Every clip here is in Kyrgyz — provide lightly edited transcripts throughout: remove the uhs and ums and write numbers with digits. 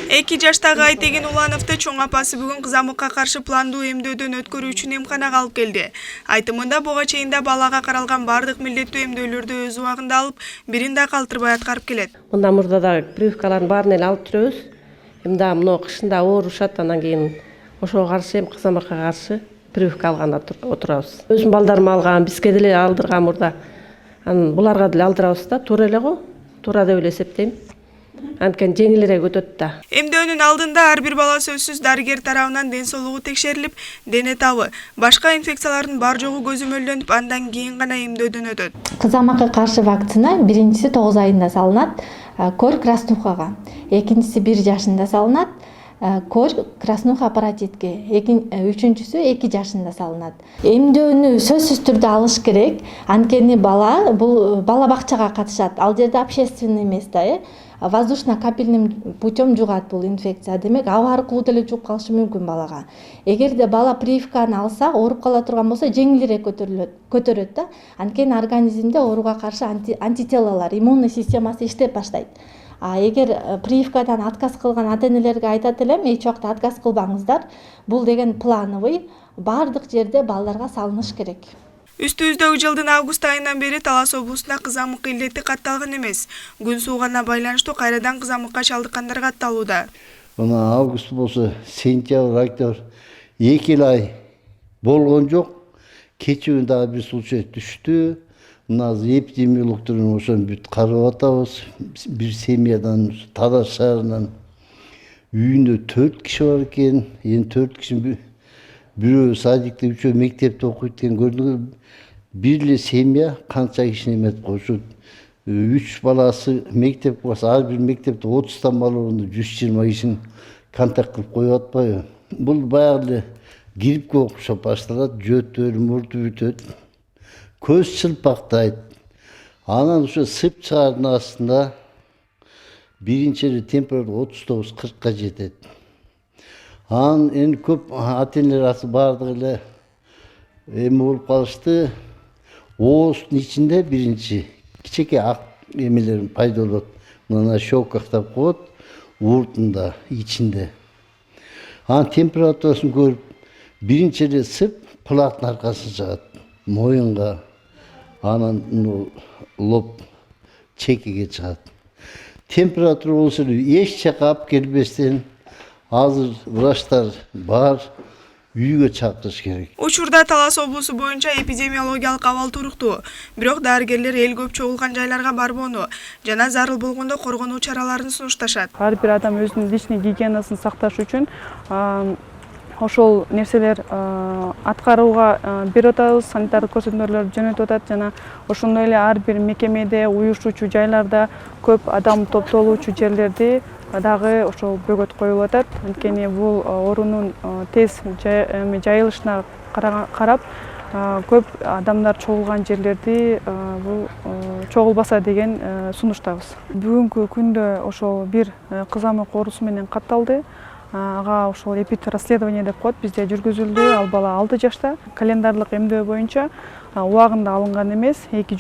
2 жаштагы Айтеген Улановду чоң апасы бүгүн кызамыкка каршы пландуу эмдөөдөн өткөрүү үчүн эмканага алып келди. Айтымында буга чейин да балага каралган бардык милдеттүү эмдөөлөрдү өз убагында алып, бирин да калтырбай аткарып келет. Мында мурда да прививкалардын баарын эле алып жүрөбүз. Эми да мына кышында оорушат, анан кийин ошого каршы эми кызамыкка каршы прививка алганда отурабыз. Өзүм балдарыма алгам, бизге деле алдыргам мурда. Анан буларга деле алдырабыз да, туура эле го. Туура деп эле эсептейм. Анткени жеңилирээк өтөт да. Эмдөөнүн алдында ар бир бала сөзсүз дарыгер тарабынан ден соолугу текшерилип, дене табы, башка инфекциялардын бар жогу көзөмөлдөнүп, андан кийин гана эмдөөдөн өтөт. Кызамыкка каршы вакцина биринчиси 9 айында салынат, кор краснухага. Экинчиси 1 жашында салынат, кор краснуха паротитке. Үчүнчүсү 2 жашында салынат. Эмдөөнү сөзсүз түрдө алыш керек. Анткени бала бул бала бакчага катышат. Ал жерде общественный эмес да, воздушно-капельным путем жугат бул инфекция. Демек, аба аркылуу деле жугуп калышы мүмкүн балага. Эгерде бала прививканы алса, ооруп кала турган болсо, жеңилирээк көтөрөт да. Анткени организмде ооруга каршы антителалар, иммунный системасы иштеп баштайт. Эгер прививкадан отказ кылган ата-энелерге айтат элем, эч убакта отказ кылбаңыздар. Бул деген плановый, бардык жерде балдарга салыныш керек. Үстүбүздөгү жылдын август айынан бери Талас облусунда кызамык илдети катталган эмес. Күн сууганына байланыштуу кайрадан кызамыкка чалдыккандар катталууда. Мына август болсо, сентябрь, октябрь 2 ай болгон жок. Кечүүн дагы бир случай түштү. Мына эпидемиологдордун ошону бүт карап атабыз. Бир семьядан, Талас шаарынан үйүндө 4 киши бар экен. Эми 4 киши бирөө садикте, үчөө мектепте окуйт экен көрдүңүз. Бир эле семья канча кишини эметип коюшат. 3 баласы мектепке барса, ар бир мектепте 30 бала болгондо 120 кишини контакт кылып коюп атпайбы? Бул баягы эле гриппке окшоп башталат, жөтөр, мурду бүтөт. Көз чылпактайт. Анан ошо сыпчаардын астында биринчи эле температура 39-40ка жетет. Анан эми көп ата-энелер бардыгы эле эме болуп калышты. Ооздун ичинде биринчи кичике ак эмелер пайда болот. Мына щелкактап коет, уртунда, ичинде. Анан температурасын көрүп, биринчи эле сып кулактын аркасына чыгат, моюнга, анан лоб чекеге чыгат. Температура болсо эч жака алып келбестен азыр врачтар бар, үйгө чакырыш керек. Учурда Талас облусу боюнча эпидемиологиялык абал туруктуу. Бирок дарыгерлер эл көп чогулган жайларга барбоону жана зарыл болгондо коргонуу чараларын сунушташат. Ар бир адам өзүнүн личный гигиенасын сакташ үчүн ошол нерселер аткарууга берип атабыз, санитардык көрсөтмөлөрдү жөнөтүп атат жана ошондой эле ар бир мекемеде, уюшуучу жайларда, көп адам топтолуучу жерлерди дагы ошол бөгөт коюлуп атат. Анткени бул оорунун тез жайылышына карап, көп адамдар чогулган жерлерди бул чогулбаса деген сунуштабыз. Бүгүнкү күндө ошол бир кызамык оорусу менен катталды. Ага ошол эпид расследование деп коет, бизде жүргүзүлдү. Ал бала 6 жашта. Календарлык эмдөө боюнча убагында алынган эмес, 2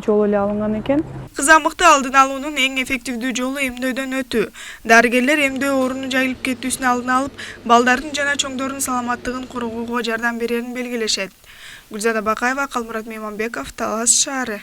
жолу эле алынган экен. Кызамыкты алдын алуунун эң эффективдүү жолу эмдөөдөн өтүү. Дарыгерлер эмдөө оорунун жайылып кетүүсүн алдын алып, балдардын жана чоңдордун саламаттыгын коргоого жардам берерин белгилешет. Гүлзада Бакаева, Калмурат Мейманбеков, Талас шаары.